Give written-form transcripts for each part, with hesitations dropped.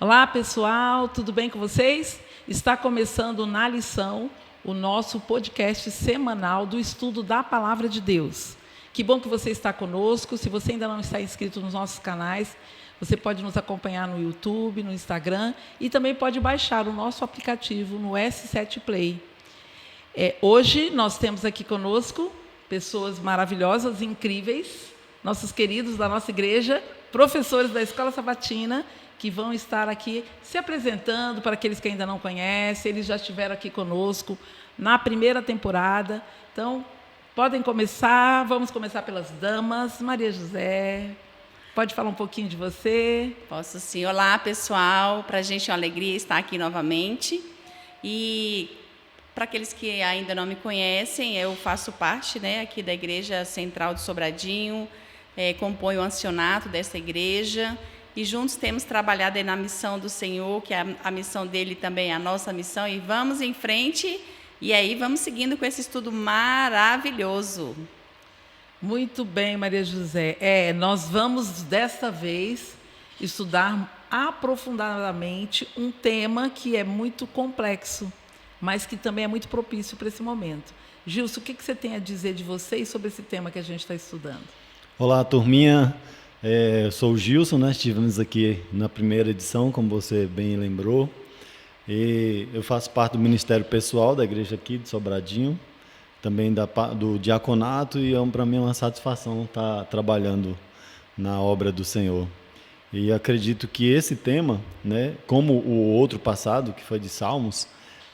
Olá, pessoal, tudo bem com vocês? Está começando Na Lição, o nosso podcast semanal do estudo da Palavra de Deus. Que bom que você está conosco. Se você ainda não está inscrito nos nossos canais, você pode nos acompanhar no YouTube, no Instagram e também pode baixar o nosso aplicativo no S7 Play. Hoje nós temos aqui conosco pessoas maravilhosas, incríveis, nossos queridos da nossa igreja, professores da Escola Sabatina, que vão estar aqui se apresentando para aqueles que ainda não conhecem. Eles já estiveram aqui conosco na primeira temporada. Então, podem começar. Vamos começar pelas damas. Maria José, pode falar um pouquinho de você? Posso sim. Olá, pessoal. Para a gente é uma alegria estar aqui novamente. E para aqueles que ainda não me conhecem, eu faço parte, aqui da Igreja Central de Sobradinho, componho o ancianato dessa igreja. E juntos temos trabalhado aí na missão do Senhor, que a missão dele também é a nossa missão. E vamos em frente, e aí vamos seguindo com esse estudo maravilhoso. Muito bem, Maria José. Nós vamos, desta vez, estudar aprofundadamente um tema que é muito complexo, mas que também é muito propício para esse momento. Gilson, o que você tem a dizer de vocês sobre esse tema que a gente está estudando? Olá, turminha. Eu sou o Gilson, Estivemos aqui na primeira edição, como você bem lembrou. E eu faço parte do Ministério Pessoal da igreja aqui de Sobradinho, também do diaconato, e para mim é uma satisfação estar trabalhando na obra do Senhor. E acredito que esse tema, como o outro passado, que foi de Salmos,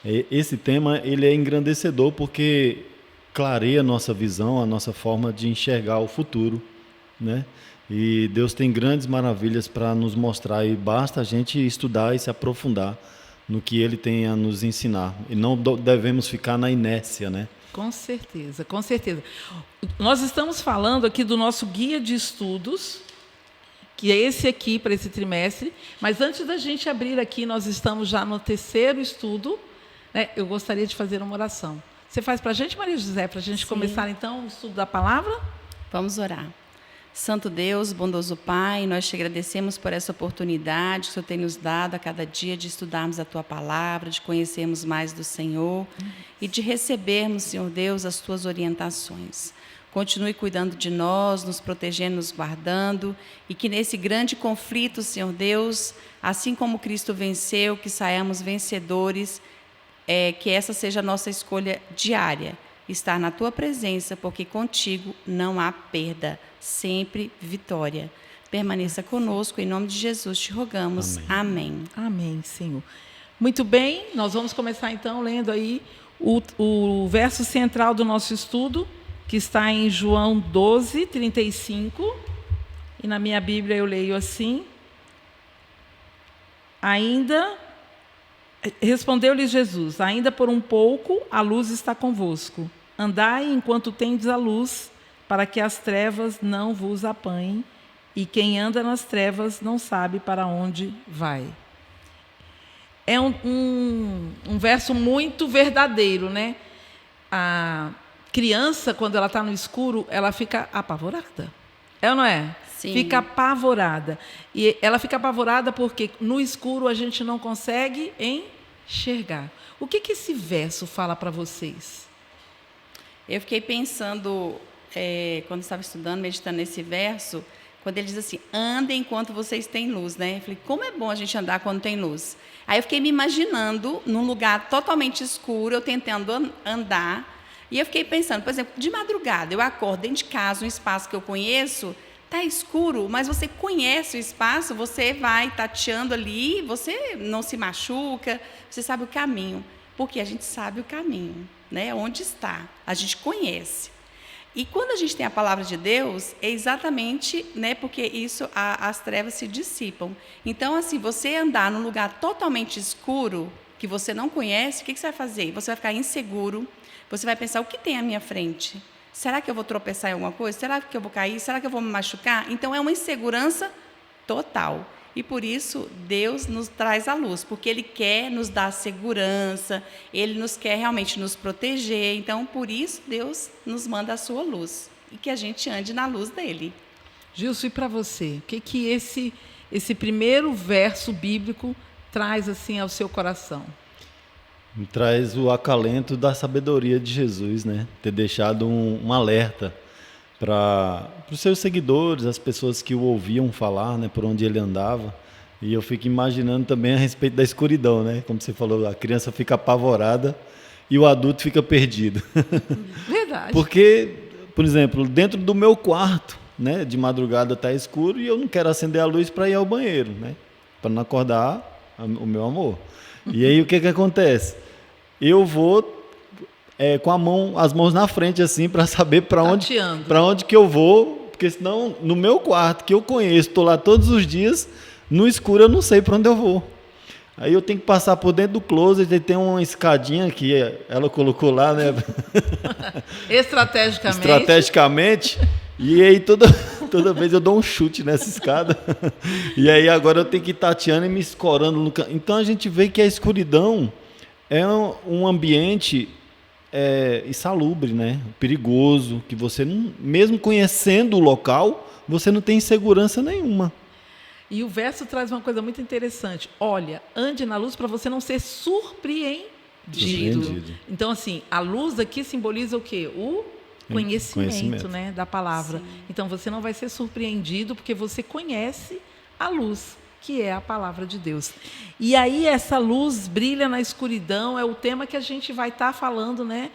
esse tema ele é engrandecedor porque clareia a nossa visão, a nossa forma de enxergar o futuro, E Deus tem grandes maravilhas para nos mostrar, e basta a gente estudar e se aprofundar no que Ele tem a nos ensinar. E não devemos ficar na inércia, Com certeza, com certeza. Nós estamos falando aqui do nosso guia de estudos, que é esse aqui para esse trimestre, mas antes da gente abrir aqui, nós estamos já no terceiro estudo, eu gostaria de fazer uma oração. Você faz para a gente, Maria José, para a gente começar então o estudo da palavra? Vamos orar. Santo Deus, bondoso Pai, nós te agradecemos por essa oportunidade que o Senhor tem nos dado a cada dia de estudarmos a Tua Palavra, de conhecermos mais do Senhor e de recebermos, Senhor Deus, as Tuas orientações. Continue cuidando de nós, nos protegendo, nos guardando, e que nesse grande conflito, Senhor Deus, assim como Cristo venceu, que saiamos vencedores, que essa seja a nossa escolha diária, estar na Tua presença, porque contigo não há perda, sempre vitória. Permaneça conosco, em nome de Jesus te rogamos. Amém. Amém, Senhor. Muito bem, nós vamos começar então lendo aí o verso central do nosso estudo, que está em João 12, 35, e na minha Bíblia eu leio assim: respondeu-lhe Jesus: ainda por um pouco a luz está convosco. Andai enquanto tendes a luz, para que as trevas não vos apanhem, e quem anda nas trevas não sabe para onde vai. É um verso muito verdadeiro, A criança, quando ela está no escuro, ela fica apavorada. É ou não é? Sim. Fica apavorada. E ela fica apavorada porque no escuro a gente não consegue enxergar. O que esse verso fala para vocês? Eu fiquei pensando, quando estava estudando, meditando nesse verso, quando ele diz assim: andem enquanto vocês têm luz, Eu falei, como é bom a gente andar quando tem luz. Aí eu fiquei me imaginando num lugar totalmente escuro, eu tentando andar, e eu fiquei pensando, por exemplo, de madrugada, eu acordo dentro de casa, um espaço que eu conheço, está escuro, mas você conhece o espaço, você vai tateando ali, você não se machuca, você sabe o caminho, porque a gente sabe o caminho, onde está, a gente conhece. E quando a gente tem a palavra de Deus, é exatamente, porque isso, as trevas se dissipam. Então, assim, você andar num lugar totalmente escuro, que você não conhece, o que você vai fazer? Você vai ficar inseguro, você vai pensar, o que tem à minha frente? Será que eu vou tropeçar em alguma coisa? Será que eu vou cair? Será que eu vou me machucar? Então, é uma insegurança total. E por isso, Deus nos traz a luz, porque Ele quer nos dar segurança, Ele nos quer realmente nos proteger. Então, por isso, Deus nos manda a sua luz, e que a gente ande na luz dEle. Gilson, e para você? O que esse esse primeiro verso bíblico traz assim ao seu coração? Me traz o acalento da sabedoria de Jesus, né? Ter deixado um alerta para os seus seguidores, as pessoas que o ouviam falar, né? Por onde ele andava. E eu fico imaginando também a respeito da escuridão, né? Como você falou, a criança fica apavorada e o adulto fica perdido. Verdade. Porque, por exemplo, dentro do meu quarto, né? De madrugada está escuro e eu não quero acender a luz para ir ao banheiro, né? Para não acordar o meu amor. E aí o que acontece? Eu vou com as mãos na frente assim para saber para onde que eu vou, porque senão no meu quarto que eu conheço, estou lá todos os dias, no escuro eu não sei para onde eu vou. Aí eu tenho que passar por dentro do closet e tem uma escadinha que ela colocou lá, né? Estrategicamente. E aí toda vez eu dou um chute nessa escada. E aí agora eu tenho que ir tateando e me escorando no canto. Então a gente vê que a escuridão é um ambiente insalubre, né? Perigoso, que você, não, mesmo conhecendo o local, você não tem segurança nenhuma. E o verso traz uma coisa muito interessante. Olha, ande na luz para você não ser surpreendido. Então, assim, a luz aqui simboliza o quê? O conhecimento. Né, da palavra. Sim. Então, você não vai ser surpreendido porque você conhece a luz, que é a palavra de Deus. E aí, essa luz brilha na escuridão, é o tema que a gente vai estar falando, né,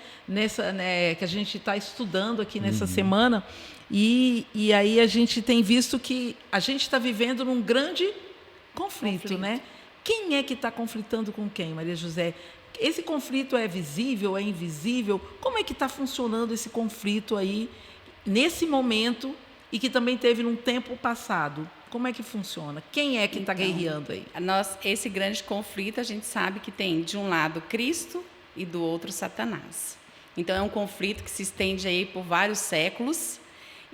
que a gente está estudando aqui nessa semana. E aí a gente tem visto que a gente está vivendo num grande conflito, né? Quem é que está conflitando com quem, Maria José? Esse conflito é visível, é invisível? Como é que está funcionando esse conflito aí, nesse momento, e que também teve num tempo passado? Como é que funciona? Quem é que está guerreando aí? Esse grande conflito, a gente sabe que tem, de um lado, Cristo e do outro, Satanás. Então, é um conflito que se estende aí por vários séculos.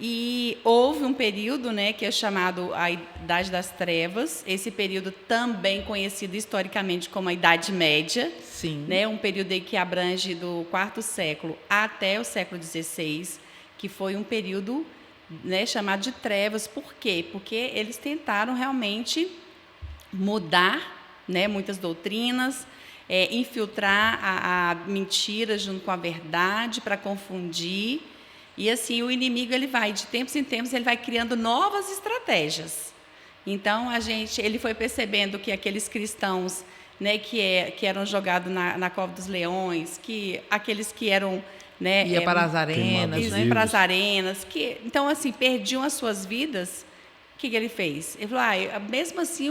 E houve um período, né, que é chamado a Idade das Trevas, esse período também conhecido historicamente como a Idade Média. Sim. Né, um período aí que abrange do quarto século até o século XVI, que foi um período, né, chamado de trevas. Por quê? Porque eles tentaram realmente mudar, né, muitas doutrinas, infiltrar a mentira junto com a verdade para confundir. E assim, o inimigo, ele vai, de tempos em tempos, ele vai criando novas estratégias. Então, ele foi percebendo que aqueles cristãos, né, que eram jogados na cova dos leões, que aqueles que eram... Né, ia para as arenas. Né? Para as arenas. Então, assim, perdiam as suas vidas. O que ele fez? Ele falou, mesmo assim,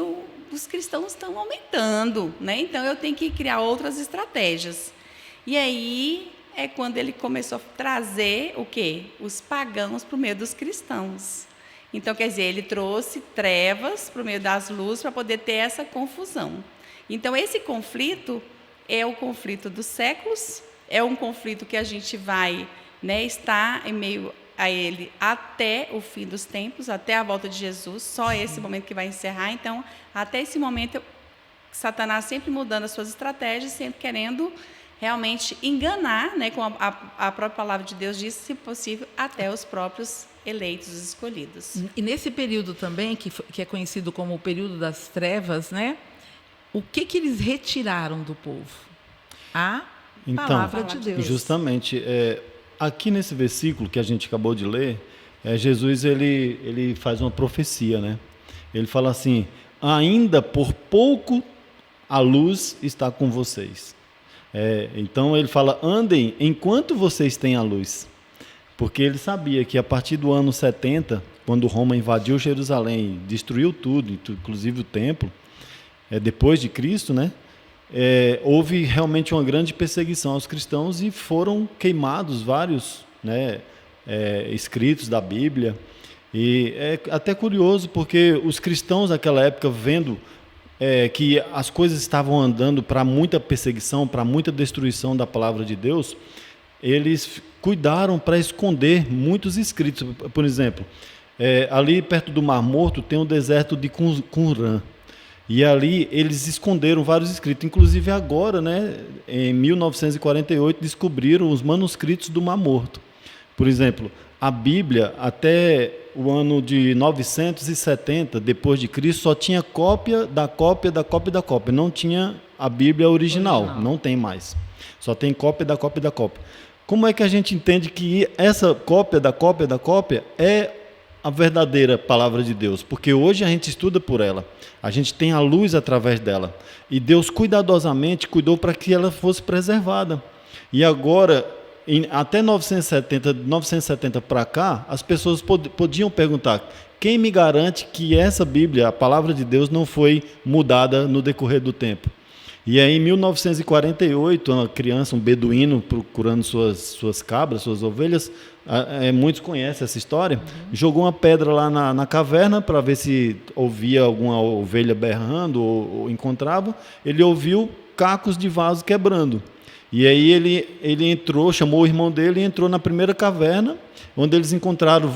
os cristãos estão aumentando, né? Então, eu tenho que criar outras estratégias. E aí... é quando ele começou a trazer o quê? Os pagãos para o meio dos cristãos. Então, quer dizer, ele trouxe trevas para o meio das luzes para poder ter essa confusão. Então, esse conflito é o conflito dos séculos, é um conflito que a gente vai, né, estar em meio a ele até o fim dos tempos, até a volta de Jesus, só esse momento que vai encerrar. Então, até esse momento, Satanás sempre mudando as suas estratégias, sempre querendo... realmente enganar, né, como a própria palavra de Deus diz, se possível, até os próprios eleitos, escolhidos. E nesse período também, que é conhecido como o período das trevas, né, o que eles retiraram do povo? A palavra de Deus. Justamente, aqui nesse versículo que a gente acabou de ler, Jesus ele faz uma profecia, né? Ele fala assim, ainda por pouco a luz está com vocês. Então ele fala, andem enquanto vocês têm a luz, porque ele sabia que a partir do ano 70, quando Roma invadiu Jerusalém, destruiu tudo, inclusive o templo, depois de Cristo, né, houve realmente uma grande perseguição aos cristãos e foram queimados vários, né, escritos da Bíblia. E é até curioso porque os cristãos naquela época, vendo que as coisas estavam andando para muita perseguição, para muita destruição da palavra de Deus, eles cuidaram para esconder muitos escritos. Por exemplo, ali perto do Mar Morto tem o deserto de Qumran, e ali eles esconderam vários escritos. Inclusive agora, né, em 1948, descobriram os manuscritos do Mar Morto. Por exemplo, a Bíblia, até o ano de 970 depois de Cristo, só tinha cópia da cópia da cópia da cópia. Não tinha a Bíblia original. Não tem mais. Só tem cópia da cópia da cópia. Como é que a gente entende que essa cópia da cópia da cópia é a verdadeira palavra de Deus? Porque hoje a gente estuda por ela. A gente tem a luz através dela. E Deus cuidadosamente cuidou para que ela fosse preservada. E agora, até 970 para cá, as pessoas podiam perguntar: quem me garante que essa Bíblia, a palavra de Deus, não foi mudada no decorrer do tempo? E aí, em 1948, uma criança, um beduíno, procurando suas cabras, suas ovelhas, muitos conhecem essa história, jogou uma pedra lá na caverna para ver se ouvia alguma ovelha berrando ou encontrava. Ele ouviu cacos de vaso quebrando. E aí ele entrou, chamou o irmão dele e entrou na primeira caverna, onde eles encontraram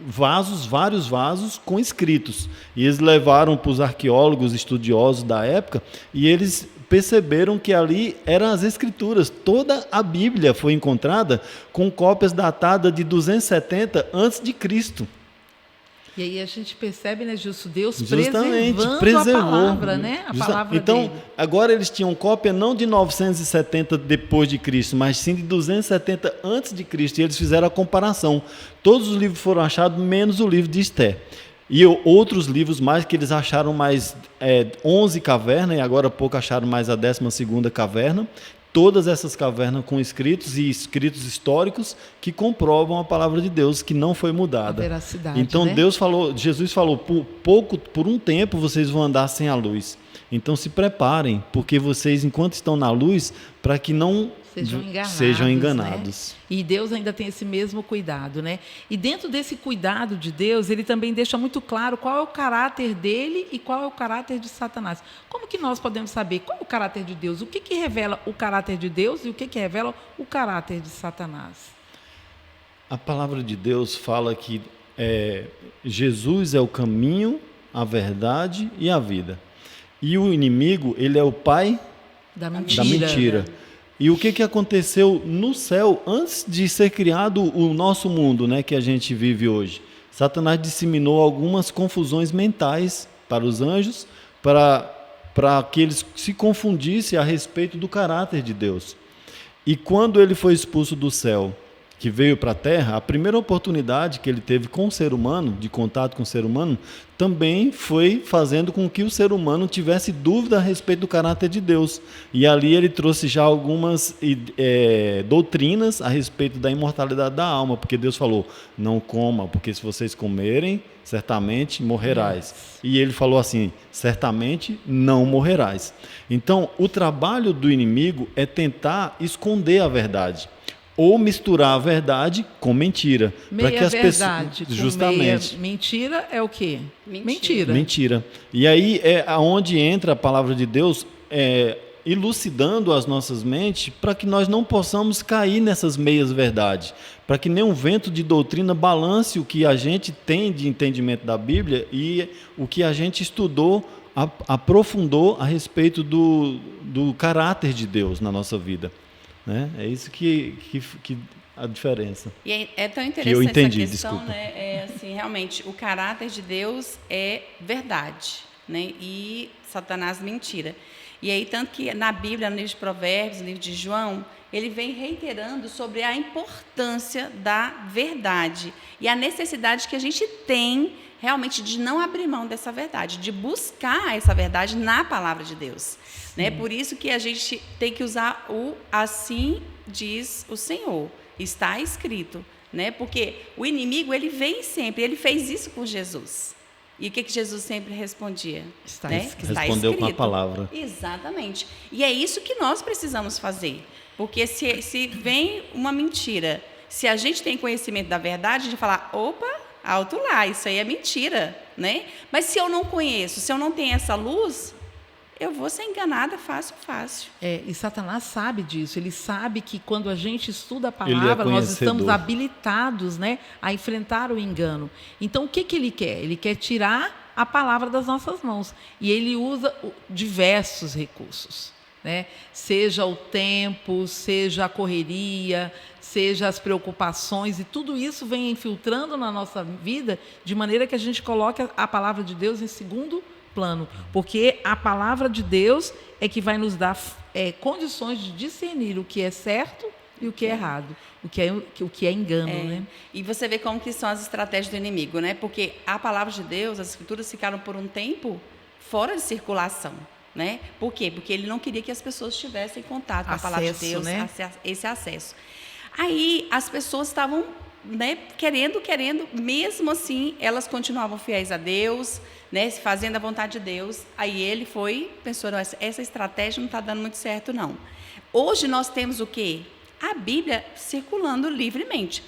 vários vasos com escritos. E eles levaram para os arqueólogos, estudiosos da época, e eles perceberam que ali eram as escrituras. Toda a Bíblia foi encontrada com cópias datadas de 270 a.C. E aí a gente percebe, né, Justo, Deus preservou a palavra, né? A palavra então, dele. agora eles tinham cópia não de 970 depois de Cristo, mas sim de 270 antes de Cristo. E eles fizeram a comparação. Todos os livros foram achados, menos o livro de Esther. E outros livros mais, que eles acharam mais 11 cavernas, e agora há pouco acharam mais a 12ª caverna. Todas essas cavernas com escritos e escritos históricos que comprovam a palavra de Deus, que não foi mudada. A veracidade, então, né? Jesus falou, por um tempo vocês vão andar sem a luz. Então se preparem, porque vocês, enquanto estão na luz, para que não sejam enganados. Né? E Deus ainda tem esse mesmo cuidado, né? E dentro desse cuidado de Deus, ele também deixa muito claro qual é o caráter dele e qual é o caráter de Satanás. Como que nós podemos saber qual é o caráter de Deus? O que revela o caráter de Deus e o que revela o caráter de Satanás? A palavra de Deus fala que Jesus é o caminho, a verdade e a vida. E o inimigo, ele é o pai da mentira. Da mentira. E o que aconteceu no céu antes de ser criado o nosso mundo, né, que a gente vive hoje? Satanás disseminou algumas confusões mentais para os anjos, para que eles se confundissem a respeito do caráter de Deus. E quando ele foi expulso do céu, que veio para a terra, a primeira oportunidade que ele teve com o ser humano, de contato com o ser humano, também foi fazendo com que o ser humano tivesse dúvida a respeito do caráter de Deus. E ali ele trouxe já algumas doutrinas a respeito da imortalidade da alma, porque Deus falou: não coma, porque se vocês comerem, certamente morrerás. E ele falou assim: certamente não morrerás. Então, o trabalho do inimigo é tentar esconder a verdade, ou misturar a verdade com mentira. Meia para que as verdade pessoas, justamente. Meia mentira é o quê? Mentira. E aí é aonde entra a palavra de Deus, elucidando as nossas mentes, para que nós não possamos cair nessas meias verdades, para que nenhum vento de doutrina balance o que a gente tem de entendimento da Bíblia e o que a gente estudou, aprofundou a respeito do caráter de Deus na nossa vida. Né? É isso que a diferença. E é tão interessante que eu entendi, essa questão, desculpa. né? Assim, realmente, o caráter de Deus é verdade, né? E Satanás, mentira. E aí, tanto que na Bíblia, no livro de Provérbios, no livro de João, ele vem reiterando sobre a importância da verdade e a necessidade que a gente tem realmente de não abrir mão dessa verdade, de buscar essa verdade na palavra de Deus. Né? Por isso que a gente tem que usar o assim diz o Senhor, está escrito. Né? Porque o inimigo, ele vem sempre, ele fez isso com Jesus. E o que Jesus sempre respondia? Está né? escrito. Está Respondeu escrito. com a palavra. Exatamente. E é isso que nós precisamos fazer. Porque se vem uma mentira, se a gente tem conhecimento da verdade, de falar, opa, alto lá, isso aí é mentira, né? Mas se eu não conheço, se eu não tenho essa luz, eu vou ser enganada fácil. E Satanás sabe disso, ele sabe que quando a gente estuda a Ele palavra, é nós estamos conhecedor. habilitados, né, a enfrentar o engano. Então, o que ele quer? Ele quer tirar a palavra das nossas mãos. E ele usa diversos recursos. né? Seja o tempo, seja a correria, seja as preocupações, e tudo isso vem infiltrando na nossa vida de maneira que a gente coloque a palavra de Deus em segundo plano, porque a palavra de Deus é que vai nos dar condições de discernir o que é certo e o que é errado, o que é engano, né? E você vê como que são as estratégias do inimigo, né? Porque a palavra de Deus, as escrituras ficaram por um tempo fora de circulação, né? Por quê? Porque ele não queria que as pessoas tivessem contato com a palavra de Deus, né? Esse acesso. Aí as pessoas estavam, né, querendo, mesmo assim, elas continuavam fiéis a Deus, né, fazendo a vontade de Deus. Aí ele pensou, não, essa estratégia não está dando muito certo, não. Hoje nós temos o quê? A Bíblia circulando livremente,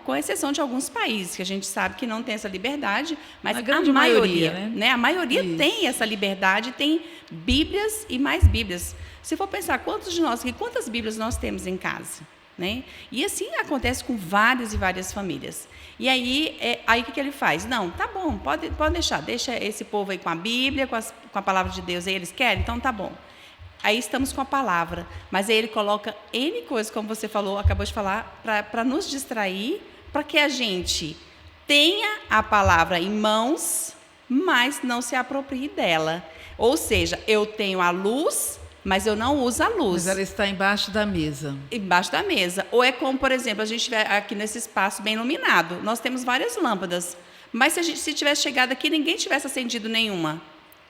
com exceção de alguns países, que a gente sabe que não tem essa liberdade, mas a grande maioria, né? A maioria tem essa liberdade, tem Bíblias e mais Bíblias. Se for pensar, quantas Bíblias nós temos em casa? Né? E assim acontece com várias e várias famílias. E aí o que ele faz? Não, tá bom, pode deixa esse povo aí com a Bíblia, com a palavra de Deus, aí eles querem, então tá bom. Aí estamos com a palavra, mas aí ele coloca N coisas, como você acabou de falar, para nos distrair, para que a gente tenha a palavra em mãos, mas não se aproprie dela. Ou seja, eu tenho a luz, mas eu não uso a luz. Mas ela está embaixo da mesa. Embaixo da mesa. Ou é como, por exemplo, a gente estiver aqui nesse espaço bem iluminado. Nós temos várias lâmpadas. Mas se tivesse chegado aqui, ninguém tivesse acendido nenhuma.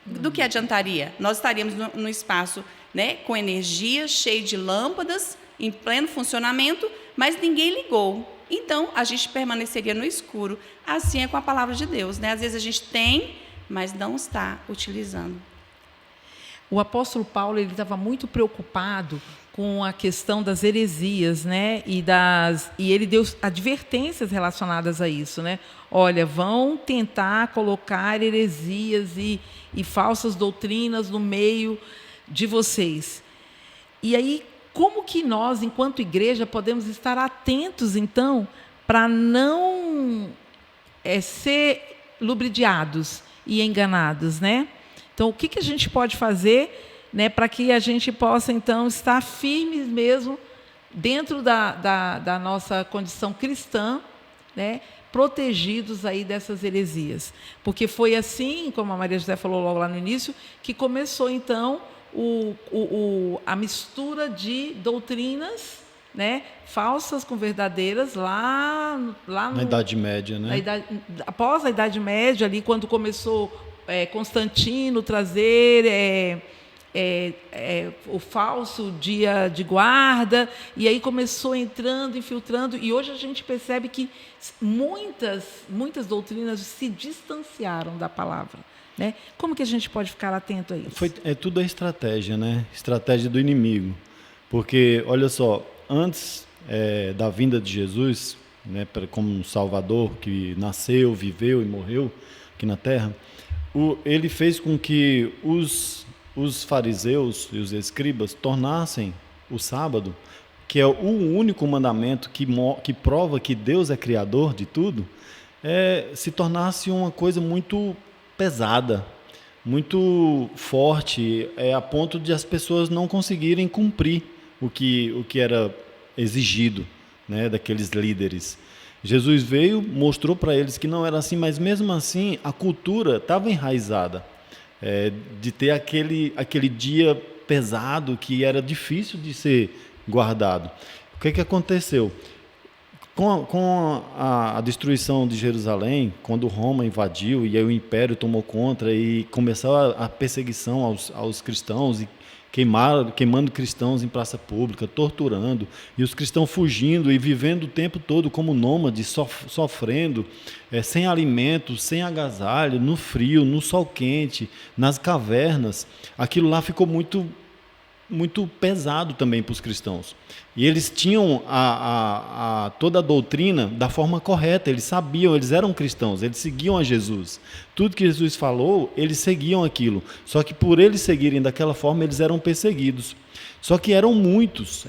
Do que adiantaria? Nós estaríamos no espaço, né, com energia, cheio de lâmpadas, em pleno funcionamento, mas ninguém ligou. Então, a gente permaneceria no escuro. Assim é com a palavra de Deus, né? Às vezes a gente tem, mas não está utilizando. O apóstolo Paulo ele estava muito preocupado com a questão das heresias, né? E ele deu advertências relacionadas a isso, né? Olha, vão tentar colocar heresias e falsas doutrinas no meio de vocês. E aí, como que nós, enquanto igreja, podemos estar atentos, então, para não ser ludibriados e enganados, né? Então, o que a gente pode fazer, né, para que a gente possa, então, estar firmes mesmo dentro da nossa condição cristã, né, protegidos aí dessas heresias? Porque foi assim, como a Maria José falou logo lá no início, que começou, então, a mistura de doutrinas, né, falsas com verdadeiras lá na Idade Média, né? Após a Idade Média, ali, quando começou Constantino trazer o falso dia de guarda, e aí começou entrando, infiltrando, e hoje a gente percebe que muitas doutrinas se distanciaram da palavra, né? Como que a gente pode ficar atento a isso? Tudo estratégia, né? Estratégia do inimigo. Porque, olha só, antes da vinda de Jesus, né, como um Salvador que nasceu, viveu e morreu aqui na Terra, ele fez com que os fariseus e os escribas tornassem o sábado, que é o único mandamento que prova que Deus é criador de tudo, se tornasse uma coisa muito pesada, muito forte, a ponto de as pessoas não conseguirem cumprir o que era exigido, né, daqueles líderes. Jesus veio, mostrou para eles que não era assim, mas mesmo assim a cultura estava enraizada, de ter aquele dia pesado que era difícil de ser guardado. O que aconteceu? Com a destruição de Jerusalém, quando Roma invadiu e aí o Império tomou conta e começou a perseguição aos cristãos, e queimando cristãos em praça pública, torturando, e os cristãos fugindo e vivendo o tempo todo como nômades, sofrendo, sem alimento, sem agasalho, no frio, no sol quente, nas cavernas. Aquilo lá ficou muito, muito pesado também para os cristãos. E eles tinham toda a doutrina da forma correta, eles sabiam, eles eram cristãos, eles seguiam a Jesus. Tudo que Jesus falou, eles seguiam aquilo. Só que por eles seguirem daquela forma, eles eram perseguidos. Só que eram muitos,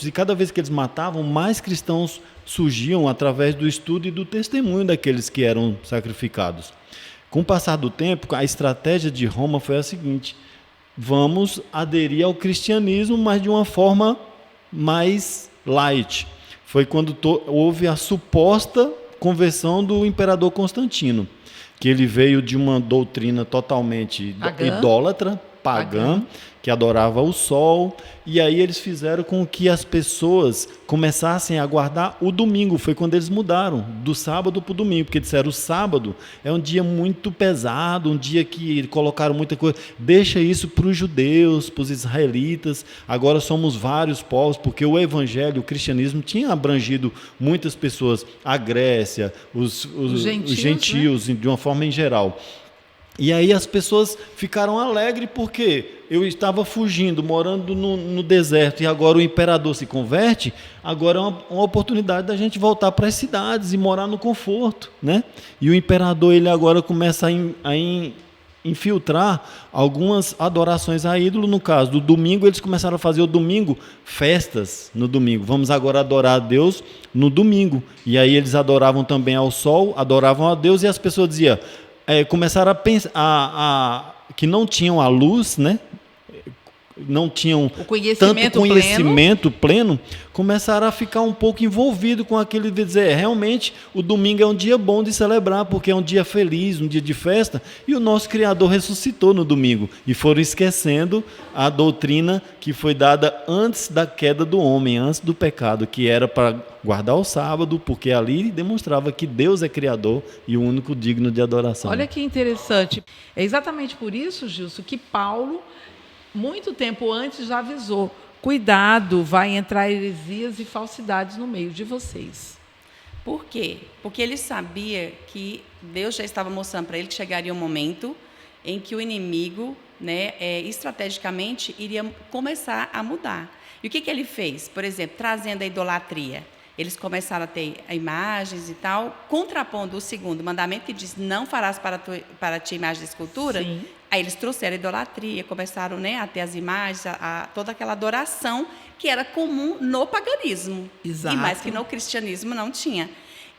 e cada vez que eles matavam, mais cristãos surgiam através do estudo e do testemunho daqueles que eram sacrificados. Com o passar do tempo, a estratégia de Roma foi a seguinte: vamos aderir ao cristianismo, mas de uma forma mais light. Foi quando houve a suposta conversão do imperador Constantino, que ele veio de uma doutrina totalmente idólatra, pagã, que adorava o sol, e aí eles fizeram com que as pessoas começassem a guardar o domingo. Foi quando eles mudaram do sábado para o domingo, porque disseram: o sábado é um dia muito pesado, um dia que colocaram muita coisa, deixa isso para os judeus, para os israelitas, agora somos vários povos, porque o evangelho, o cristianismo tinha abrangido muitas pessoas, a Grécia, os gentios, né? De uma forma em geral. E aí as pessoas ficaram alegres porque eu estava fugindo, morando no deserto, e agora o imperador se converte, agora é uma oportunidade da gente voltar para as cidades e morar no conforto, né? E o imperador, ele agora começa a infiltrar algumas adorações a ídolo. No caso do domingo, eles começaram a fazer o domingo, festas no domingo. Vamos agora adorar a Deus no domingo. E aí eles adoravam também ao sol, adoravam a Deus, e as pessoas diziam... começaram a pensar que não tinham a luz, né? Não tinham tanto conhecimento pleno, começaram a ficar um pouco envolvidos com aquele de dizer: realmente o domingo é um dia bom de celebrar, porque é um dia feliz, um dia de festa, e o nosso Criador ressuscitou no domingo. E foram esquecendo a doutrina que foi dada antes da queda do homem, antes do pecado, que era para guardar o sábado, porque ali demonstrava que Deus é Criador e o único digno de adoração. Olha que interessante. É exatamente por isso, Gilson, que Paulo, muito tempo antes, já avisou: cuidado, vai entrar heresias e falsidades no meio de vocês. Por quê? Porque ele sabia que Deus já estava mostrando para ele que chegaria um momento em que o inimigo, né, estrategicamente, iria começar a mudar. E o que ele fez? Por exemplo, trazendo a idolatria. Eles começaram a ter imagens e tal, contrapondo o segundo mandamento, que diz: não farás para ti imagem de escultura. Sim. Aí eles trouxeram a idolatria, começaram, né, a ter as imagens, toda aquela adoração que era comum no paganismo. Exato. E mais que no cristianismo não tinha.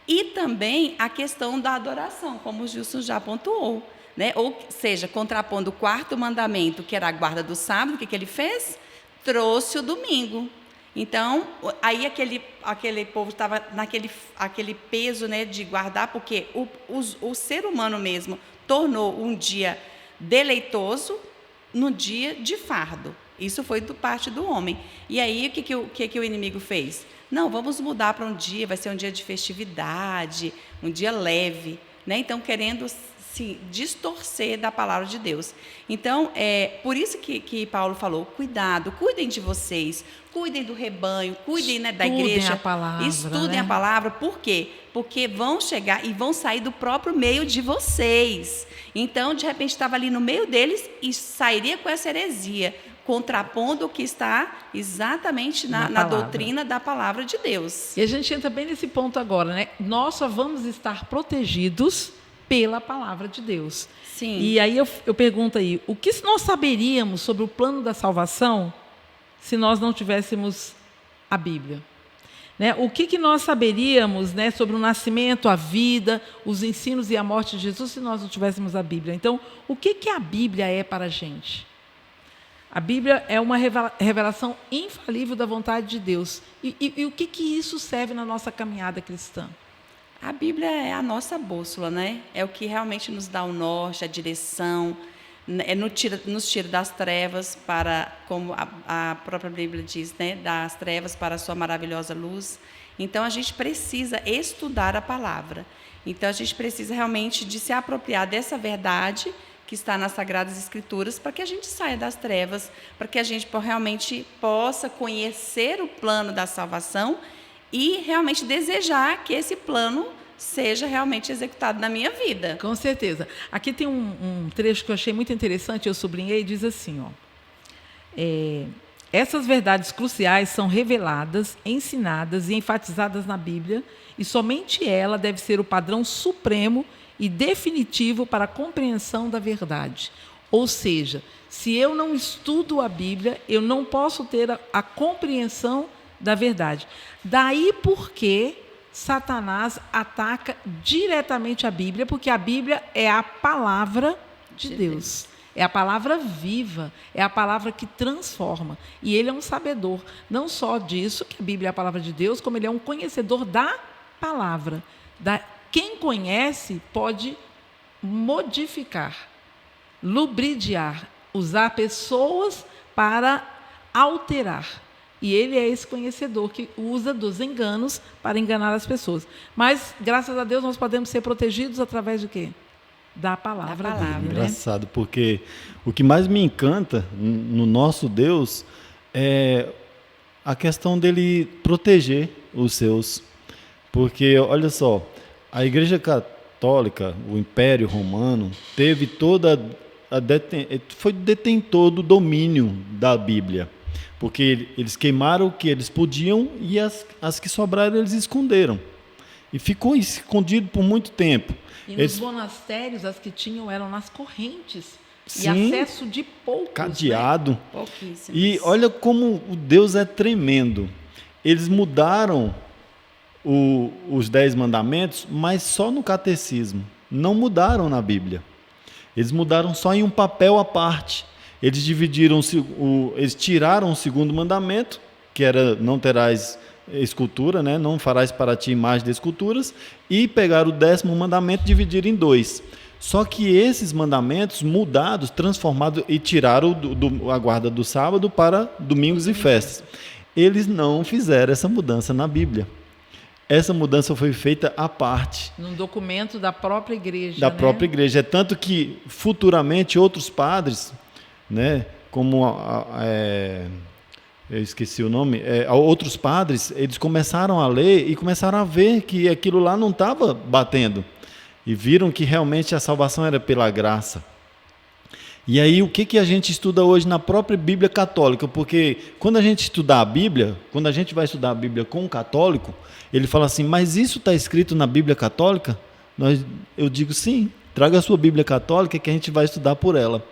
E também a questão da adoração, como o Gilson já pontuou, né? Ou seja, contrapondo o quarto mandamento, que era a guarda do sábado, o que ele fez? Trouxe o domingo. Então, aí aquele povo estava naquele peso, né, de guardar, porque o ser humano mesmo tornou um dia deleitoso no dia de fardo. Isso foi do parte do homem. E aí, o que o inimigo fez? Não, vamos mudar para um dia, vai ser um dia de festividade, um dia leve, né? Então, querendo se distorcer da palavra de Deus. Então, por isso que Paulo falou: cuidado, cuidem de vocês, cuidem do rebanho, cuidem, né, da igreja. A palavra, estudem, né? a palavra. Por quê? Porque vão chegar e vão sair do próprio meio de vocês. Então, de repente, estava ali no meio deles e sairia com essa heresia, contrapondo o que está exatamente na doutrina da palavra de Deus. E a gente entra bem nesse ponto agora, né? Nós só vamos estar protegidos pela palavra de Deus. Sim. E aí eu pergunto aí: o que nós saberíamos sobre o plano da salvação se nós não tivéssemos a Bíblia? Né? O que nós saberíamos, né, sobre o nascimento, a vida, os ensinos e a morte de Jesus se nós não tivéssemos a Bíblia? Então, o que a Bíblia é para a gente? A Bíblia é uma revelação infalível da vontade de Deus. E o que isso serve na nossa caminhada cristã? A Bíblia é a nossa bússola, né? É o que realmente nos dá o norte, a direção, nos tira das trevas para, como a própria Bíblia diz, né? Das trevas para a sua maravilhosa luz. Então, a gente precisa estudar a palavra. Então, a gente precisa realmente de se apropriar dessa verdade que está nas Sagradas Escrituras, para que a gente saia das trevas, para que a gente realmente possa conhecer o plano da salvação e realmente desejar que esse plano seja realmente executado na minha vida. Com certeza. Aqui tem um trecho que eu achei muito interessante, eu sublinhei, diz assim, ó: essas verdades cruciais são reveladas, ensinadas e enfatizadas na Bíblia, e somente ela deve ser o padrão supremo e definitivo para a compreensão da verdade. Ou seja, se eu não estudo a Bíblia, eu não posso ter a compreensão da verdade. Daí porque Satanás ataca diretamente a Bíblia, porque a Bíblia é a palavra de Deus. é a palavra viva, é a palavra que transforma. E ele é um sabedor, não só disso, que a Bíblia é a palavra de Deus, como ele é um conhecedor da palavra. Quem conhece pode modificar, lubridiar, usar pessoas para alterar. E ele é esse conhecedor que usa dos enganos para enganar as pessoas. Mas, graças a Deus, nós podemos ser protegidos através de quê? Da palavra dele. Engraçado, porque o que mais me encanta no nosso Deus é a questão dele proteger os seus. Porque, olha só, a Igreja Católica, o Império Romano, teve foi detentor do domínio da Bíblia. Porque eles queimaram o que eles podiam e as que sobraram eles esconderam. E ficou escondido por muito tempo. E nos monastérios, as que tinham eram nas correntes. Sim, e acesso de poucos. Cadeado. Né? Pouquíssimos. E olha como o Deus é tremendo. Eles mudaram os 10 mandamentos, mas só no catecismo. Não mudaram na Bíblia. Eles mudaram só em um papel à parte. Eles eles tiraram o segundo mandamento, que era não terás escultura, né? Não farás para ti imagem de esculturas, e pegaram o 10º mandamento e dividiram em 2. Só que esses mandamentos mudados, transformados e tiraram a guarda do sábado para domingos e festas. Eles não fizeram essa mudança na Bíblia. Essa mudança foi feita à parte. Num documento da própria igreja. Da própria igreja. É tanto que, futuramente, outros padres, né, como eu esqueci o nome, outros padres, eles começaram a ler e começaram a ver que aquilo lá não estava batendo. E viram que realmente a salvação era pela graça. E aí, o que a gente estuda hoje na própria Bíblia católica? Porque quando a gente estudar a Bíblia, quando a gente vai estudar a Bíblia com um católico, ele fala assim, mas isso está escrito na Bíblia católica? Eu digo sim, traga a sua Bíblia católica que a gente vai estudar por ela.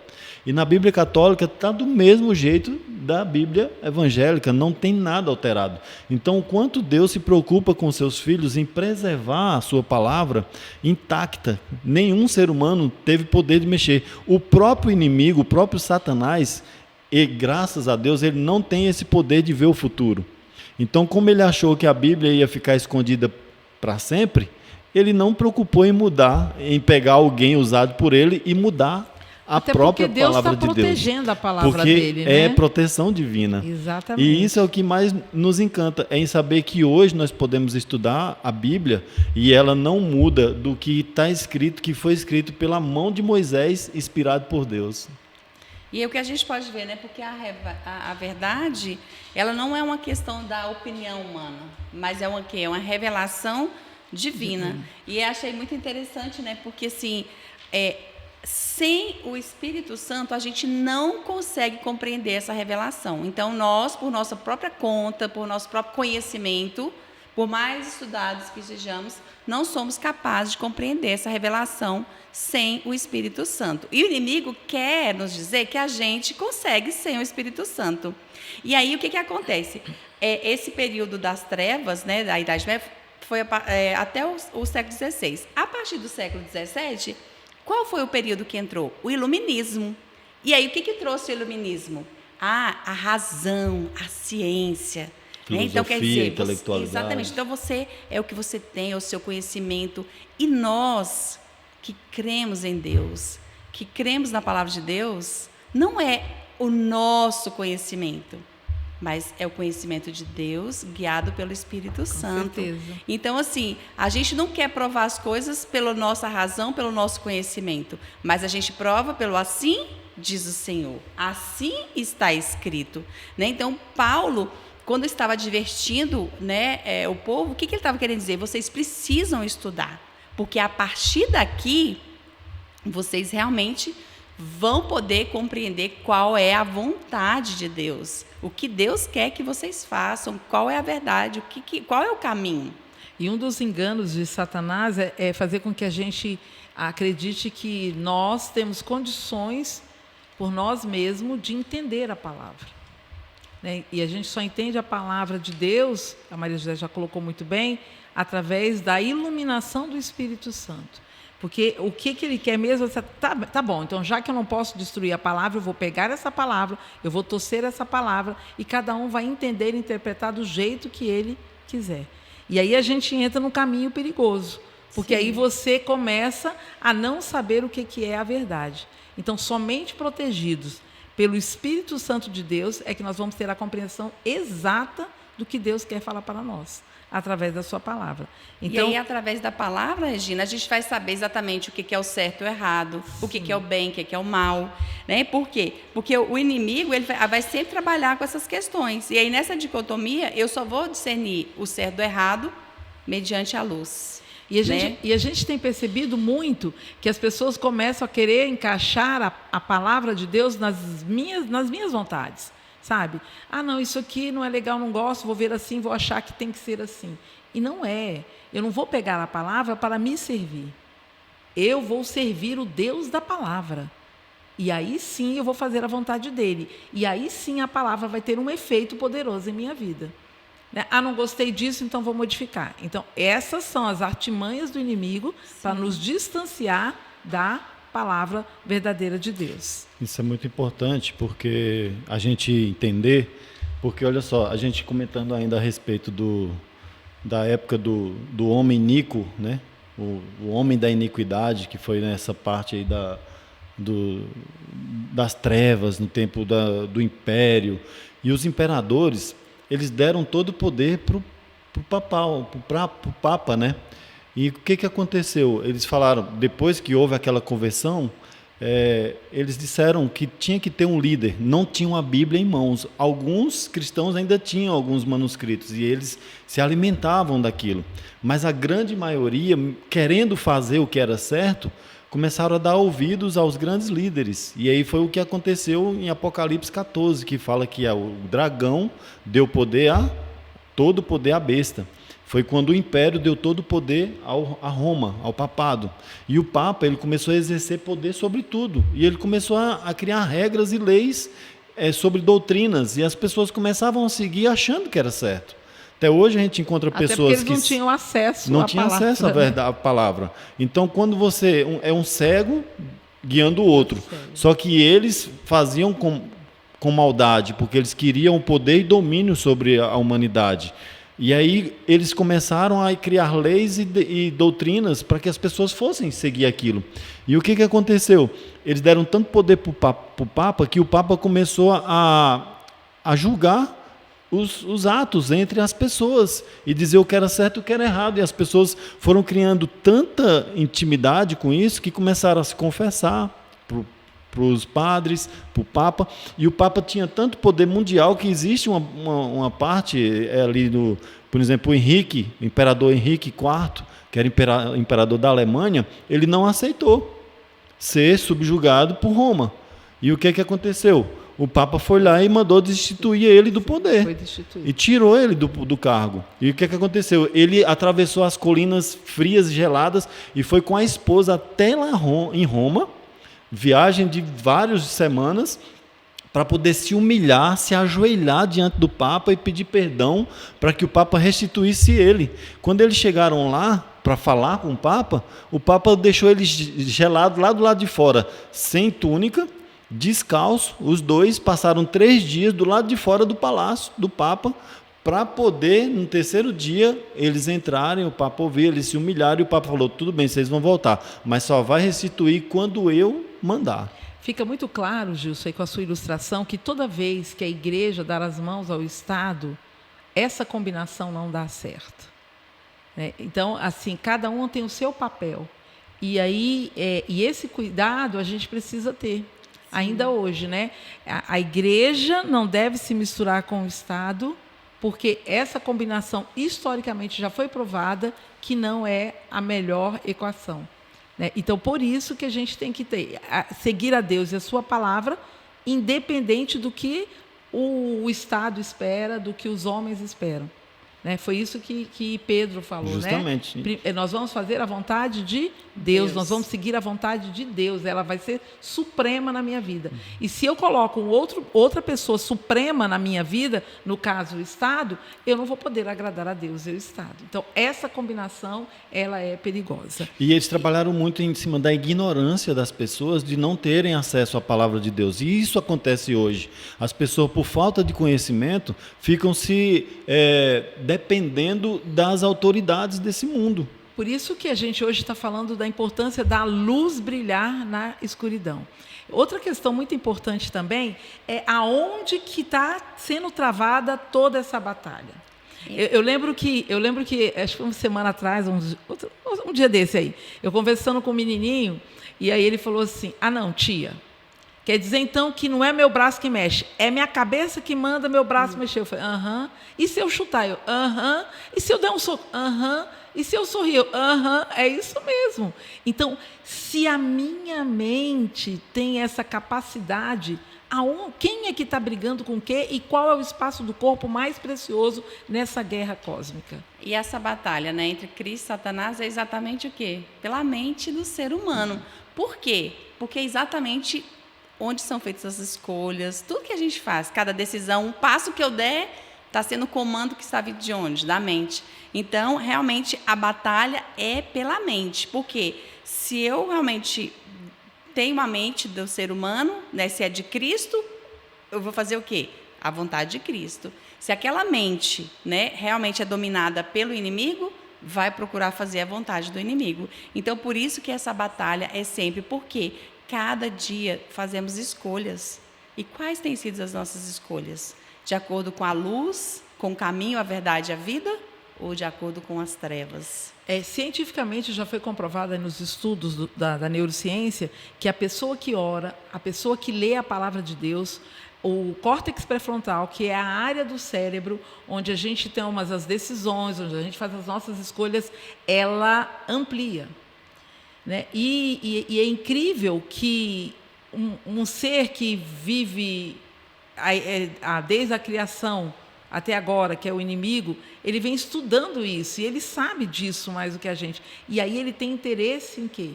E na Bíblia católica está do mesmo jeito da Bíblia evangélica, não tem nada alterado. Então, o quanto Deus se preocupa com seus filhos em preservar a sua palavra intacta, nenhum ser humano teve poder de mexer. O próprio inimigo, o próprio Satanás, e graças a Deus, ele não tem esse poder de ver o futuro. Então, como ele achou que a Bíblia ia ficar escondida para sempre, ele não preocupou em mudar, em pegar alguém usado por ele e mudar a Até própria Deus palavra de Deus. Deus está protegendo a palavra porque dele, né? É proteção divina. Exatamente. E isso é o que mais nos encanta, é em saber que hoje nós podemos estudar a Bíblia e ela não muda do que está escrito, que foi escrito pela mão de Moisés, inspirado por Deus. E é o que a gente pode ver, né? Porque a verdade, ela não é uma questão da opinião humana, mas é uma revelação divina. E eu achei muito interessante, né? Porque assim, sem o Espírito Santo, a gente não consegue compreender essa revelação. Então, nós, por nossa própria conta, por nosso próprio conhecimento, por mais estudados que sejamos, não somos capazes de compreender essa revelação sem o Espírito Santo. E o inimigo quer nos dizer que a gente consegue sem o Espírito Santo. E aí, o que acontece? Esse período das trevas, né, da Idade Média, foi até o século XVI. A partir do século XVII, qual foi o período que entrou? O Iluminismo. E aí, o que trouxe o Iluminismo? A razão, a ciência. Né? Então, quer dizer, exatamente. Então, você é o que você tem, é o seu conhecimento. E nós, que cremos em Deus, que cremos na palavra de Deus, não é o nosso conhecimento, mas é o conhecimento de Deus guiado pelo Espírito Santo. Certeza. Então, assim, a gente não quer provar as coisas pela nossa razão, pelo nosso conhecimento, mas a gente prova pelo assim diz o Senhor. Assim está escrito. Né? Então, Paulo, quando estava advertindo, né, o povo, o que ele estava querendo dizer? Vocês precisam estudar, porque a partir daqui, vocês realmente vão poder compreender qual é a vontade de Deus, o que Deus quer que vocês façam, qual é a verdade, qual é o caminho. E um dos enganos de Satanás é fazer com que a gente acredite que nós temos condições, por nós mesmos, de entender a palavra. Né? E a gente só entende a palavra de Deus, a Maria José já colocou muito bem, através da iluminação do Espírito Santo. Porque o que ele quer mesmo é, tá bom, então já que eu não posso destruir a palavra, eu vou pegar essa palavra, eu vou torcer essa palavra, e cada um vai entender e interpretar do jeito que ele quiser. E aí a gente entra num caminho perigoso, porque aí você começa a não saber o que é a verdade. Então, somente protegidos pelo Espírito Santo de Deus é que nós vamos ter a compreensão exata do que Deus quer falar para nós, através da sua palavra. Então, e aí, através da palavra, Regina, a gente vai saber exatamente o que é o certo e o errado, o que é o bem, o que é o mal. Né? Por quê? Porque o inimigo ele vai sempre trabalhar com essas questões. E aí, nessa dicotomia, eu só vou discernir o certo do errado mediante a luz. E a gente tem percebido muito que as pessoas começam a querer encaixar a palavra de Deus nas minhas vontades. Sabe? Ah, não, isso aqui não é legal, não gosto, vou ver assim, vou achar que tem que ser assim. E não é. Eu não vou pegar a palavra para me servir. Eu vou servir o Deus da palavra. E aí sim eu vou fazer a vontade dele. E aí sim a palavra vai ter um efeito poderoso em minha vida. Ah, não gostei disso, então vou modificar. Então, essas são as artimanhas do inimigo para nos distanciar da palavra verdadeira de Deus. Isso é muito importante, porque a gente entender, porque olha só, a gente comentando ainda a respeito da época do homem iníquo, né? O homem da iniquidade, que foi nessa parte aí das trevas, no tempo do império, e os imperadores, eles deram todo o poder para o Papa, né? E o que aconteceu? Eles falaram, depois que houve aquela conversão, eles disseram que tinha que ter um líder, não tinham a Bíblia em mãos. Alguns cristãos ainda tinham alguns manuscritos e eles se alimentavam daquilo. Mas a grande maioria, querendo fazer o que era certo, começaram a dar ouvidos aos grandes líderes. E aí foi o que aconteceu em Apocalipse 14, que fala que o dragão deu todo o poder à besta. Foi quando o império deu todo o poder a Roma, ao papado. E o Papa ele começou a exercer poder sobre tudo. E ele começou a criar regras e leis sobre doutrinas. E as pessoas começavam a seguir achando que era certo. Até hoje a gente encontra pessoas que não tinham acesso à palavra. Então, quando você é um cego guiando o outro, só que eles faziam com maldade, porque eles queriam o poder e domínio sobre a humanidade. E aí eles começaram a criar leis e doutrinas para que as pessoas fossem seguir aquilo. E o que aconteceu? Eles deram tanto poder para o Papa que o Papa começou a julgar os atos entre as pessoas e dizer o que era certo e o que era errado. E as pessoas foram criando tanta intimidade com isso que começaram a se confessar para os padres, para o Papa, e o Papa tinha tanto poder mundial que existe uma parte ali por exemplo, o imperador Henrique IV, que era imperador da Alemanha, ele não aceitou ser subjugado por Roma. E o que aconteceu? O Papa foi lá e mandou destituir ele do poder. E tirou ele do cargo. E o que aconteceu? Ele atravessou as colinas frias e geladas e foi com a esposa até lá em Roma, viagem de várias semanas, para poder se humilhar, se ajoelhar diante do Papa e pedir perdão para que o Papa restituísse ele. Quando eles chegaram lá para falar com o Papa deixou eles gelados lá do lado de fora, sem túnica, descalço. Os dois passaram 3 dias do lado de fora do palácio do Papa, para poder, no terceiro dia, eles entrarem, o Papa ouvir, eles se humilharam, e o Papa falou, tudo bem, vocês vão voltar, mas só vai restituir quando eu mandar. Fica muito claro, Gilson, aí com a sua ilustração, que toda vez que a igreja dar as mãos ao Estado, essa combinação não dá certo. Então, assim, cada um tem o seu papel. E aí, e esse cuidado a gente precisa ter. Ainda hoje, né? A igreja não deve se misturar com o Estado, porque essa combinação historicamente já foi provada que não é a melhor equação. Né? Então, por isso que a gente tem que seguir a Deus e a sua palavra, independente do que o Estado espera, do que os homens esperam. Né? Foi isso que Pedro falou. Justamente. Né? Nós vamos fazer a vontade de Deus, nós vamos seguir a vontade de Deus, ela vai ser suprema na minha vida. E se eu coloco outra pessoa suprema na minha vida, no caso o Estado, eu não vou poder agradar a Deus e o Estado. Então, essa combinação, ela é perigosa. E eles trabalharam muito em cima da ignorância das pessoas de não terem acesso à palavra de Deus. E isso acontece hoje. As pessoas, por falta de conhecimento, ficam se dependendo das autoridades desse mundo. Por isso que a gente hoje está falando da importância da luz brilhar na escuridão. Outra questão muito importante também é aonde que está sendo travada toda essa batalha. Eu lembro que acho que uma semana atrás, um dia desse aí, eu conversando com um menininho, e aí ele falou assim, não, tia, quer dizer então que não é meu braço que mexe, é minha cabeça que manda meu braço mexer. Eu falei, e se eu chutar? Eu, e se eu der um soco? E se eu sorrir? Eu, é isso mesmo. Então, se a minha mente tem essa capacidade, quem é que está brigando com o quê e qual é o espaço do corpo mais precioso nessa guerra cósmica? E essa batalha, né, entre Cristo e Satanás é exatamente o quê? Pela mente do ser humano. Por quê? Porque é exatamente onde são feitas as escolhas, tudo que a gente faz, cada decisão, um passo que eu der, está sendo o comando que está vindo de onde? Da mente. Então, realmente, a batalha é pela mente. Porque se eu realmente tenho a mente do ser humano, né, se é de Cristo, eu vou fazer o quê? A vontade de Cristo. Se aquela mente, né, realmente é dominada pelo inimigo, vai procurar fazer a vontade do inimigo. Então, por isso que essa batalha é sempre porque cada dia fazemos escolhas. E quais têm sido as nossas escolhas? De acordo com a luz, com o caminho, a verdade e a vida? Ou de acordo com as trevas? Cientificamente já foi comprovado nos estudos da neurociência que a pessoa que ora, a pessoa que lê a palavra de Deus, o córtex pré-frontal, que é a área do cérebro onde a gente toma as decisões, onde a gente faz as nossas escolhas, ela amplia. Né? E é incrível que um ser que vive desde a criação até agora, que é o inimigo, ele vem estudando isso, e ele sabe disso mais do que a gente. E aí ele tem interesse em quê?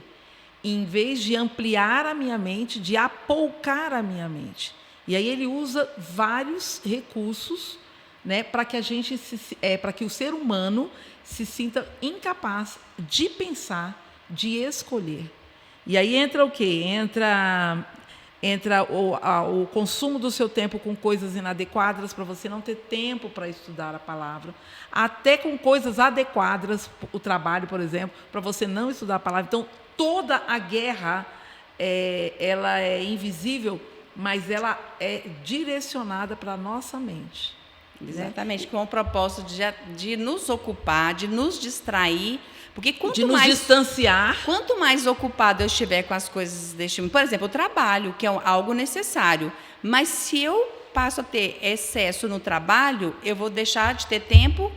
Em vez de ampliar a minha mente, de apoucar a minha mente. E aí ele usa vários recursos, né, para que para que o ser humano se sinta incapaz de pensar, de escolher. E aí entra o quê? Entra o consumo do seu tempo com coisas inadequadas, para você não ter tempo para estudar a palavra, até com coisas adequadas, o trabalho, por exemplo, para você não estudar a palavra. Então, toda a guerra, ela é invisível, mas ela é direcionada para a nossa mente. Exatamente, com o propósito de nos ocupar, de nos distrair, porque de nos distanciar. Quanto mais ocupado eu estiver com as coisas deste mundo, por exemplo, o trabalho, que é algo necessário, mas se eu passo a ter excesso no trabalho, eu vou deixar de ter tempo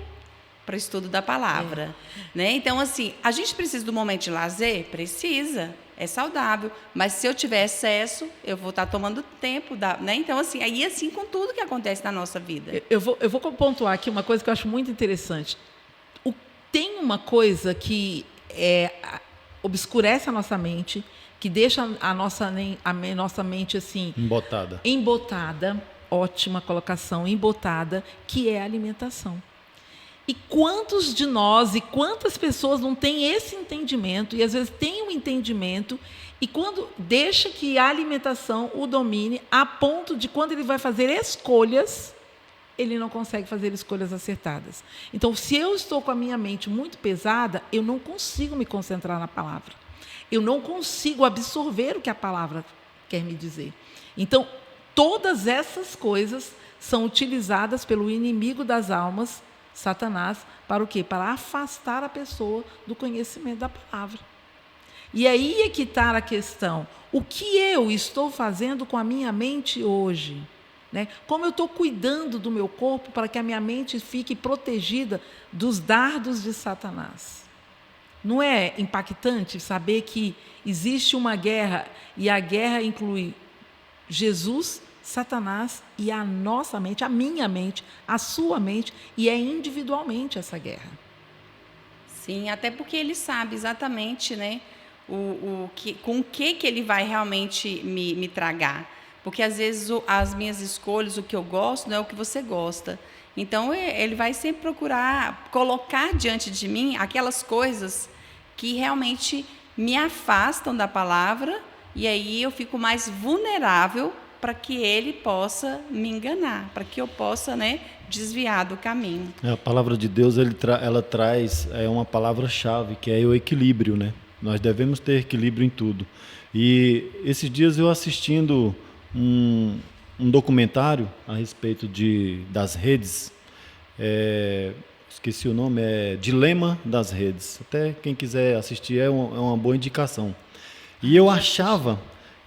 para o estudo da palavra. Né? Então, assim, a gente precisa do momento de lazer? Precisa, é saudável, mas se eu tiver excesso, eu vou estar tomando tempo. Né? Então, assim, aí assim com tudo que acontece na nossa vida. Eu vou pontuar aqui uma coisa que eu acho muito interessante. Tem uma coisa que obscurece a nossa mente, que deixa a nossa mente assim embotada, ótima colocação, embotada, que é a alimentação. E quantos de nós e quantas pessoas não têm esse entendimento, e às vezes têm um entendimento, e quando deixa que a alimentação o domine, a ponto de quando ele vai fazer escolhas, ele não consegue fazer escolhas acertadas. Então, se eu estou com a minha mente muito pesada, eu não consigo me concentrar na palavra. Eu não consigo absorver o que a palavra quer me dizer. Então, todas essas coisas são utilizadas pelo inimigo das almas, Satanás, para o quê? Para afastar a pessoa do conhecimento da palavra. E aí é que está a questão. O que eu estou fazendo com a minha mente hoje? Né? Como eu estou cuidando do meu corpo para que a minha mente fique protegida dos dardos de Satanás? Não é impactante saber que existe uma guerra, e a guerra inclui Jesus, Satanás e a nossa mente, a minha mente, a sua mente, e é individualmente essa guerra. Sim, até porque ele sabe exatamente, né, com o que ele vai realmente me tragar. Porque, às vezes, as minhas escolhas, o que eu gosto, não é o que você gosta. Então, ele vai sempre procurar colocar diante de mim aquelas coisas que realmente me afastam da palavra, e aí eu fico mais vulnerável para que ele possa me enganar, para que eu possa, né, desviar do caminho. A palavra de Deus, ela traz uma palavra-chave, que é o equilíbrio, né? Nós devemos ter equilíbrio em tudo. E esses dias eu assistindo um documentário a respeito das redes, esqueci o nome, é Dilema das Redes. Até quem quiser assistir é uma boa indicação. E eu achava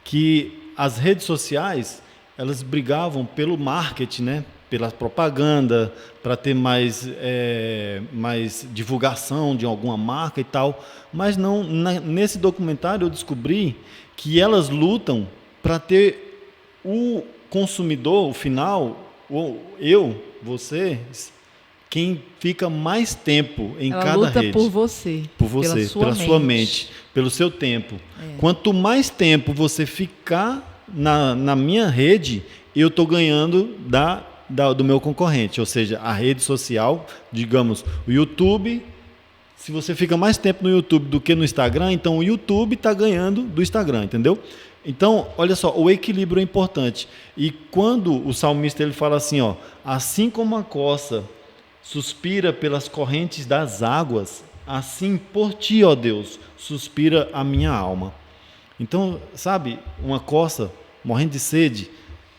que as redes sociais, elas brigavam pelo marketing, né? Pela propaganda, para ter mais divulgação de alguma marca e tal. Mas não, nesse documentário eu descobri que elas lutam para ter o consumidor, o final, você, quem fica mais tempo em Ela cada luta rede. por você, pela sua mente, pelo seu tempo. Quanto mais tempo você ficar na minha rede, eu estou ganhando do meu concorrente, ou seja, a rede social, digamos, o YouTube. Se você fica mais tempo no YouTube do que no Instagram, então o YouTube está ganhando do Instagram, entendeu? Então, olha só, o equilíbrio é importante. E quando o salmista ele fala assim, ó, assim como a corça suspira pelas correntes das águas, assim por ti, ó Deus, suspira a minha alma. Então, sabe, uma corça morrendo de sede,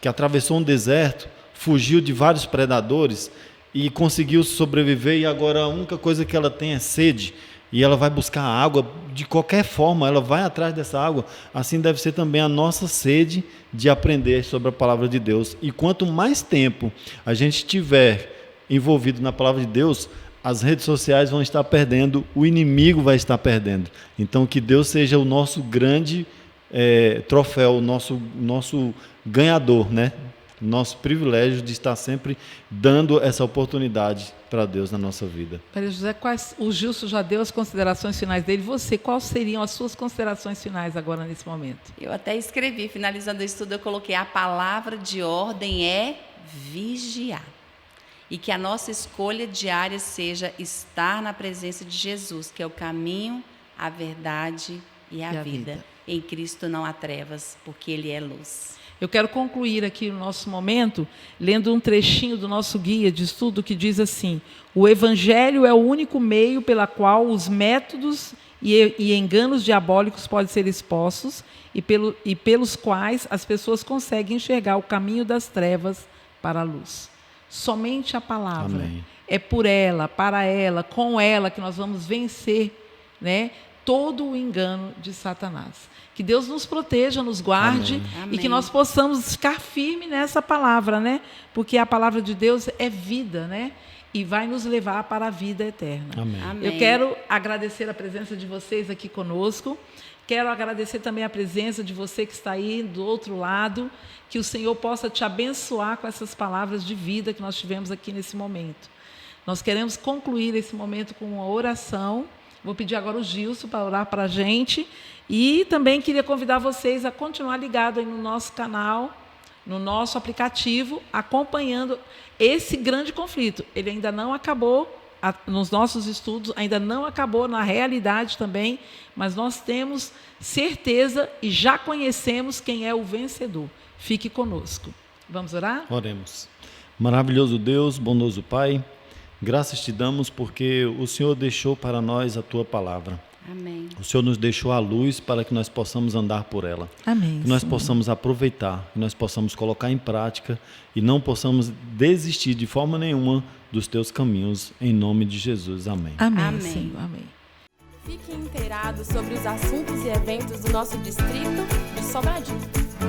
que atravessou um deserto, fugiu de vários predadores e conseguiu sobreviver, e agora a única coisa que ela tem é sede, e ela vai buscar água de qualquer forma, ela vai atrás dessa água. Assim deve ser também a nossa sede de aprender sobre a palavra de Deus. E quanto mais tempo a gente tiver envolvido na palavra de Deus, as redes sociais vão estar perdendo, o inimigo vai estar perdendo. Então, que Deus seja o nosso grande troféu, o nosso ganhador, né? Nosso privilégio de estar sempre dando essa oportunidade para Deus na nossa vida. Maria José, o Gilson já deu as considerações finais dele. Você, quais seriam as suas considerações finais agora nesse momento? Eu até escrevi, finalizando o estudo, eu coloquei: a palavra de ordem é vigiar. E que a nossa escolha diária seja estar na presença de Jesus, que é o caminho, a verdade e a vida. Em Cristo não há trevas, porque Ele é luz. Eu quero concluir aqui o nosso momento lendo um trechinho do nosso guia de estudo que diz assim: o Evangelho é o único meio pela qual os métodos e enganos diabólicos podem ser expostos e pelos quais as pessoas conseguem enxergar o caminho das trevas para a luz. Somente a palavra. Amém. É por ela, para ela, com ela que nós vamos vencer, né, todo o engano de Satanás. Que Deus nos proteja, nos guarde. Amém. E que nós possamos ficar firmes nessa palavra, né? Porque a palavra de Deus é vida, né? E vai nos levar para a vida eterna. Amém. Amém. Eu quero agradecer a presença de vocês aqui conosco. Quero agradecer também a presença de você que está aí do outro lado. Que o Senhor possa te abençoar com essas palavras de vida que nós tivemos aqui nesse momento. Nós queremos concluir esse momento com uma oração. Vou pedir agora o Gilson para orar para a gente. E também queria convidar vocês a continuar ligado aí no nosso canal, no nosso aplicativo, acompanhando esse grande conflito. Ele ainda não acabou nos nossos estudos, ainda não acabou na realidade também, mas nós temos certeza e já conhecemos quem é o vencedor. Fique conosco. Vamos orar? Oremos. Maravilhoso Deus, bondoso Pai, graças te damos porque o Senhor deixou para nós a Tua palavra. Amém. O Senhor nos deixou a luz para que nós possamos andar por ela. Amém. Que nós Senhor. possamos aproveitar, que nós possamos colocar em prática e não possamos desistir de forma nenhuma dos teus caminhos, em nome de Jesus. Amém. Amém, Amém. Senhor. Amém. Fique inteirado sobre os assuntos e eventos do nosso distrito de Sobradinho.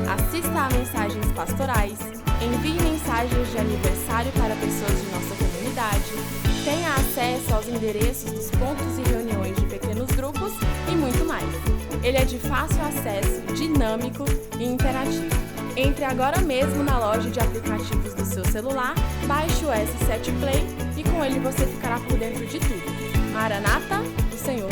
Assista a mensagens pastorais, envie mensagens de aniversário para pessoas de nossa comunidade, tenha acesso aos endereços dos pontos e reuniões de pequenos grupos e muito mais. Ele é de fácil acesso, dinâmico e interativo. Entre agora mesmo na loja de aplicativos do seu celular, baixe o S7 Play e com ele você ficará por dentro de tudo. Maranata, o Senhor